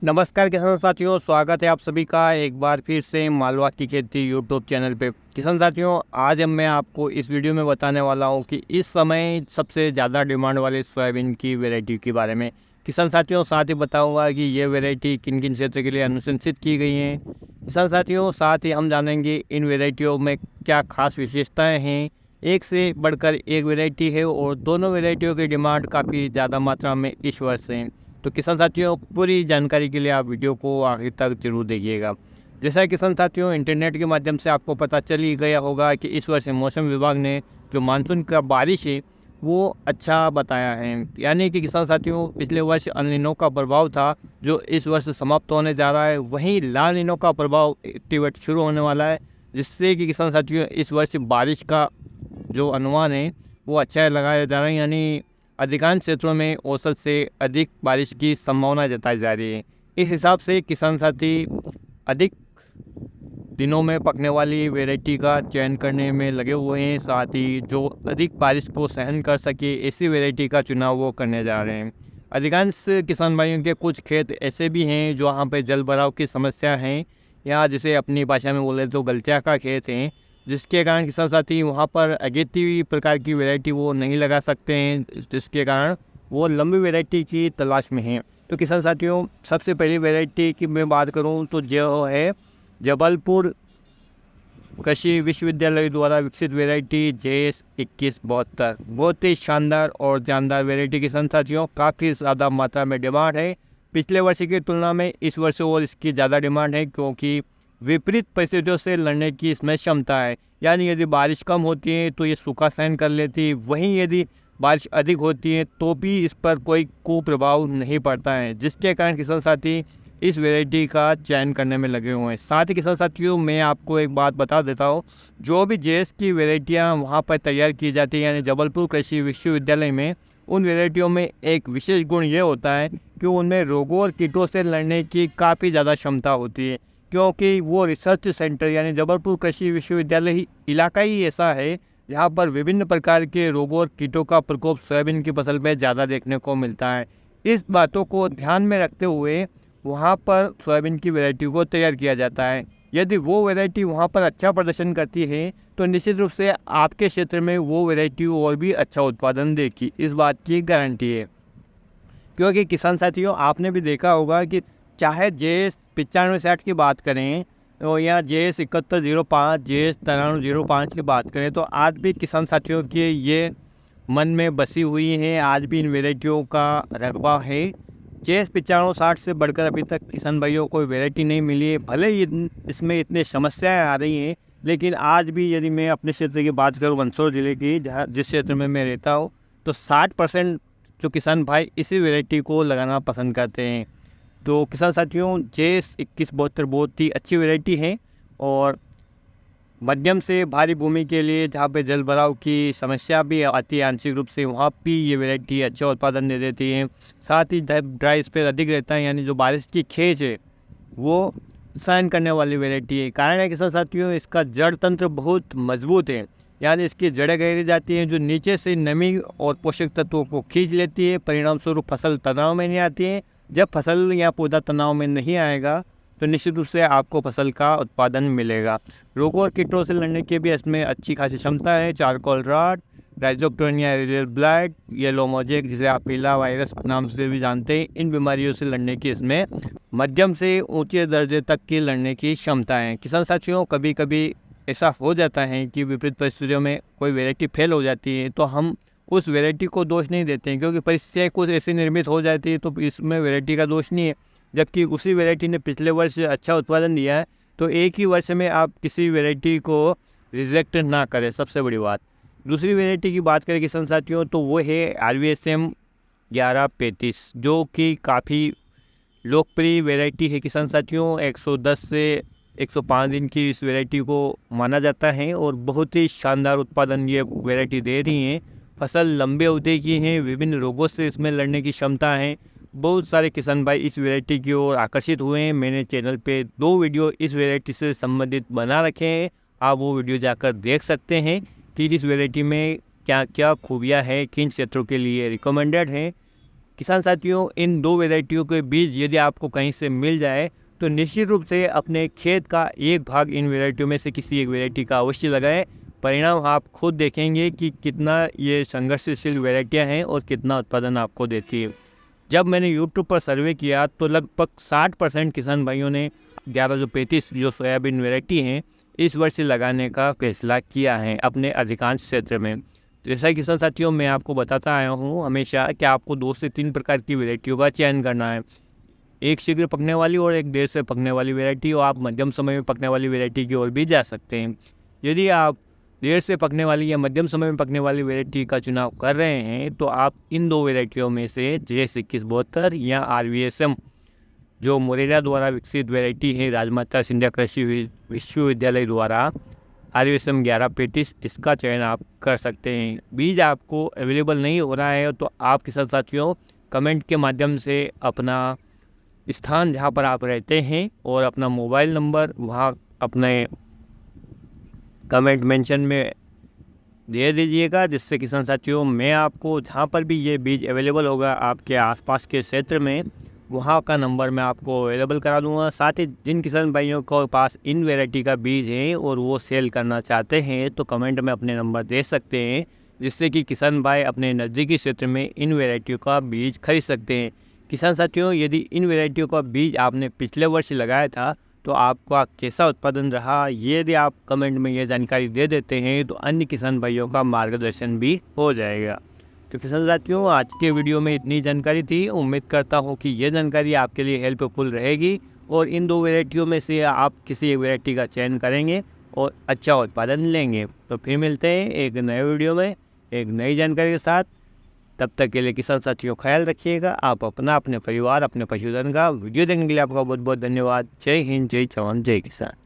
नमस्कार किसान साथियों, स्वागत है आप सभी का एक बार फिर से मालवा की खेती यूट्यूब चैनल पे। किसान साथियों, आज मैं आपको इस वीडियो में बताने वाला हूँ कि इस समय सबसे ज़्यादा डिमांड वाले सोयाबीन की वैरायटी के बारे में। किसान साथियों, साथ ही बताऊँगा कि ये वैरायटी किन किन क्षेत्र के लिए अनुशंसित की गई हैं। किसान साथियों, साथ ही हम जानेंगे इन वैरायटियों में क्या खास विशेषताएँ हैं। एक से बढ़कर एक वैरायटी है और दोनों वैरायटियों की डिमांड काफ़ी ज़्यादा मात्रा में इस वर्ष है। तो किसान साथियों, पूरी जानकारी के लिए आप वीडियो को आखिर तक जरूर देखिएगा। जैसा किसान साथियों, इंटरनेट के माध्यम से आपको पता चल ही गया होगा कि इस वर्ष मौसम विभाग ने जो मानसून का बारिश है वो अच्छा बताया है। यानी कि किसान साथियों, पिछले वर्ष अल नीनो का प्रभाव था जो इस वर्ष समाप्त होने जा रहा है, वहीं ला नीनो का प्रभाव एक्टिवेट शुरू होने वाला है, जिससे कि किसान साथियों इस वर्ष बारिश का जो अनुमान है वो अच्छा लगाया जा रहा है। यानी अधिकांश क्षेत्रों में औसत से अधिक बारिश की संभावना जताई जा रही है। इस हिसाब से किसान साथी अधिक दिनों में पकने वाली वैरायटी का चयन करने में लगे हुए हैं। साथ ही जो अधिक बारिश को सहन कर सके ऐसी वैरायटी का चुनाव वो करने जा रहे हैं। अधिकांश किसान भाइयों के कुछ खेत ऐसे भी हैं जो वहाँ पे जल भराव की समस्या है, या जिसे अपनी भाषा में बोले तो गलतिया का खेत हैं, जिसके कारण किसान साथी वहाँ पर अगेती प्रकार की वैरायटी वो नहीं लगा सकते हैं, जिसके कारण वो लंबी वैरायटी की तलाश में हैं। तो किसान साथियों, सबसे पहली वैरायटी की मैं बात करूँ तो जो है जबलपुर कृषि विश्वविद्यालय द्वारा विकसित वैरायटी JS2172। बहुत ही शानदार और जानदार वैरायटी किसान साथियों, काफ़ी ज़्यादा मात्रा में डिमांड है। पिछले वर्ष की तुलना में इस वर्ष और इसकी ज़्यादा डिमांड है, क्योंकि विपरीत परिस्थितियों से लड़ने की इसमें क्षमता है। यानी यदि बारिश कम होती है तो ये सूखा सहन कर लेती है, वहीं यदि बारिश अधिक होती है तो भी इस पर कोई कुप्रभाव नहीं पड़ता है, जिसके कारण किसान साथी इस वैरायटी का चयन करने में लगे हुए हैं। साथ ही किसान साथियों, मैं आपको एक बात बता देता हूँ, जो भी JS की वैरायटियाँ वहाँ पर तैयार की जाती हैं यानी जबलपुर कृषि विश्वविद्यालय में, उन वैरायटियों में एक विशेष गुण ये होता है कि उनमें रोगों और कीटों से लड़ने की काफ़ी ज़्यादा क्षमता होती है, क्योंकि वो रिसर्च सेंटर यानी जबलपुर कृषि विश्वविद्यालय इलाका ही ऐसा है जहाँ पर विभिन्न प्रकार के रोगों और कीटों का प्रकोप सोयाबीन की फसल में ज़्यादा देखने को मिलता है। इस बातों को ध्यान में रखते हुए वहाँ पर सोयाबीन की वैरायटी को तैयार किया जाता है। यदि वो वैरायटी वहाँ पर अच्छा प्रदर्शन करती है तो निश्चित रूप से आपके क्षेत्र में वो वैरायटी और भी अच्छा उत्पादन देगी, इस बात की गारंटी है। क्योंकि किसान साथियों, आपने भी देखा होगा कि चाहे JS9560 की बात करें तो या JS7105, JS9305 की बात करें, तो आज भी किसान साथियों के ये मन में बसी हुई हैं, आज भी इन वैरायटियों का रकबा है। JS9560 से बढ़कर अभी तक किसान भाइयों को वैरायटी नहीं मिली है। भले ही इसमें इतने समस्याएं आ रही हैं, लेकिन आज भी यदि मैं अपने क्षेत्र की बात करूँ, मंदसौर ज़िले की, जहाँ जिस क्षेत्र में मैं रहता हूँ, तो 60% जो किसान भाई इसी वैरायटी को लगाना पसंद करते हैं। तो किसान साथियों, JS2172 बहुत ही अच्छी वैरायटी है और मध्यम से भारी भूमि के लिए, जहाँ पे जल भराव की समस्या भी आती है आंशिक रूप से, वहाँ भी ये वैरायटी अच्छा उत्पादन दे देती है। साथ ही ड्राई स्पेल अधिक रहता है, यानी जो बारिश की खेच है वो सहन करने वाली वैरायटी है। कारण है किसान साथियों, इसका जड़ तंत्र बहुत मजबूत है, यानी इसकी जड़ें गहरी जाती हैं जो नीचे से नमी और पोषक तत्वों को खींच लेती है। परिणाम स्वरूप फसल तनाव में नहीं आती है। जब फसल या पौधा तनाव में नहीं आएगा तो निश्चित रूप से आपको फसल का उत्पादन मिलेगा। रोगों और कीटों से लड़ने की भी इसमें अच्छी खासी क्षमता है। Charcoal rot, Rhizoctonia radial blight, yellow mosaic, जिसे आप पीला वायरस नाम से भी जानते हैं, इन बीमारियों से लड़ने की इसमें मध्यम से ऊंचे दर्जे तक की लड़ने की क्षमता है। किसान साथियों, कभी कभी ऐसा हो जाता है कि विपरीत परिस्थितियों में कोई वैरायटी फेल हो जाती है, तो हम उस वैरायटी को दोष नहीं देते हैं, क्योंकि परिस्थितियाँ कुछ ऐसी निर्मित हो जाती है तो इसमें वैरायटी का दोष नहीं है। जबकि उसी वैरायटी ने पिछले वर्ष अच्छा उत्पादन दिया है, तो एक ही वर्ष में आप किसी वैरायटी को रिजेक्ट ना करें, सबसे बड़ी बात। दूसरी वैरायटी की बात करें किसान साथियों, तो वो है RVSM 1135, जो कि काफ़ी लोकप्रिय वैरायटी है किसान साथियों। 110 से 105 दिन की इस वैरायटी को माना जाता है और बहुत ही शानदार उत्पादन ये वैरायटी दे रही है। फसल लंबे अवधि की है, विभिन्न रोगों से इसमें लड़ने की क्षमता है। बहुत सारे किसान भाई इस वैरायटी की ओर आकर्षित हुए हैं। मैंने चैनल पे 2 वीडियो इस वैरायटी से संबंधित बना रखे हैं, आप वो वीडियो जाकर देख सकते हैं कि इस वैरायटी में क्या क्या खूबियाँ हैं, किन क्षेत्रों के लिए रिकमेंडेड है। किसान साथियों, इन दो वैरायटियों के बीज यदि आपको कहीं से मिल जाए तो निश्चित रूप से अपने खेत का एक भाग इन वैरायटियों में से किसी एक वैरायटी का अवश्य लगाएं। परिणाम आप खुद देखेंगे कि कितना ये संघर्षशील वैरायटियाँ हैं और कितना उत्पादन आपको देती है। जब मैंने यूट्यूब पर सर्वे किया तो लगभग 60% किसान भाइयों ने 1135 जो सोयाबीन वैरायटी हैं इस वर्ष लगाने का फैसला किया है अपने अधिकांश क्षेत्र में। जैसा किसान साथियों, मैं आपको बताता आया हूँ हमेशा कि आपको 2 से 3 प्रकार की वैरायटियों का चयन करना है, एक शीघ्र पकने वाली और एक देर से पकने वाली वैरायटी, और आप मध्यम समय में पकने वाली वैरायटी की ओर भी जा सकते हैं। यदि आप देर से पकने वाली या मध्यम समय में पकने वाली वैरायटी का चुनाव कर रहे हैं तो आप इन दो वैरायटियों में से JS2172 या RVSM जो मुरैना द्वारा विकसित वैरायटी है राजमाता सिंधिया कृषि विश्वविद्यालय द्वारा RVSM 1135, इसका चयन आप कर सकते हैं। बीज आपको अवेलेबल नहीं हो रहा है तो आप किसान साथियों कमेंट के माध्यम से अपना स्थान जहां पर आप रहते हैं और अपना मोबाइल नंबर वहां अपने कमेंट मेंशन में दे दीजिएगा, जिससे किसान साथियों मैं आपको जहां पर भी ये बीज अवेलेबल होगा आपके आसपास के क्षेत्र में वहाँ का नंबर मैं आपको अवेलेबल करा दूंगा। साथ ही जिन किसान भाइयों के पास इन वैरायटी का बीज है और वो सेल करना चाहते हैं तो कमेंट में अपने नंबर दे सकते हैं, जिससे कि किसान भाई अपने नज़दीकी क्षेत्र में इन वैरायटियों का बीज खरीद सकते हैं। किसान साथियों, यदि इन वैरायटियों का बीज आपने पिछले वर्ष लगाया था तो आपका कैसा उत्पादन रहा, ये यदि आप कमेंट में ये जानकारी दे देते हैं तो अन्य किसान भाइयों का मार्गदर्शन भी हो जाएगा। तो किसान साथियों, आज के वीडियो में इतनी जानकारी थी। उम्मीद करता हूँ कि ये जानकारी आपके लिए हेल्पफुल रहेगी और इन दो वैरायटियों में से आप किसी एक वैरायटी का चयन करेंगे और अच्छा उत्पादन लेंगे। तो फिर मिलते हैं एक नए वीडियो में एक नई जानकारी के साथ। तब तक के लिए किसान साथियों ख्याल रखिएगा आप अपना, अपने परिवार, अपने पशुधन का। वीडियो देखने के लिए आपका बहुत बहुत धन्यवाद। जय हिंद, जय जवान, जय किसान।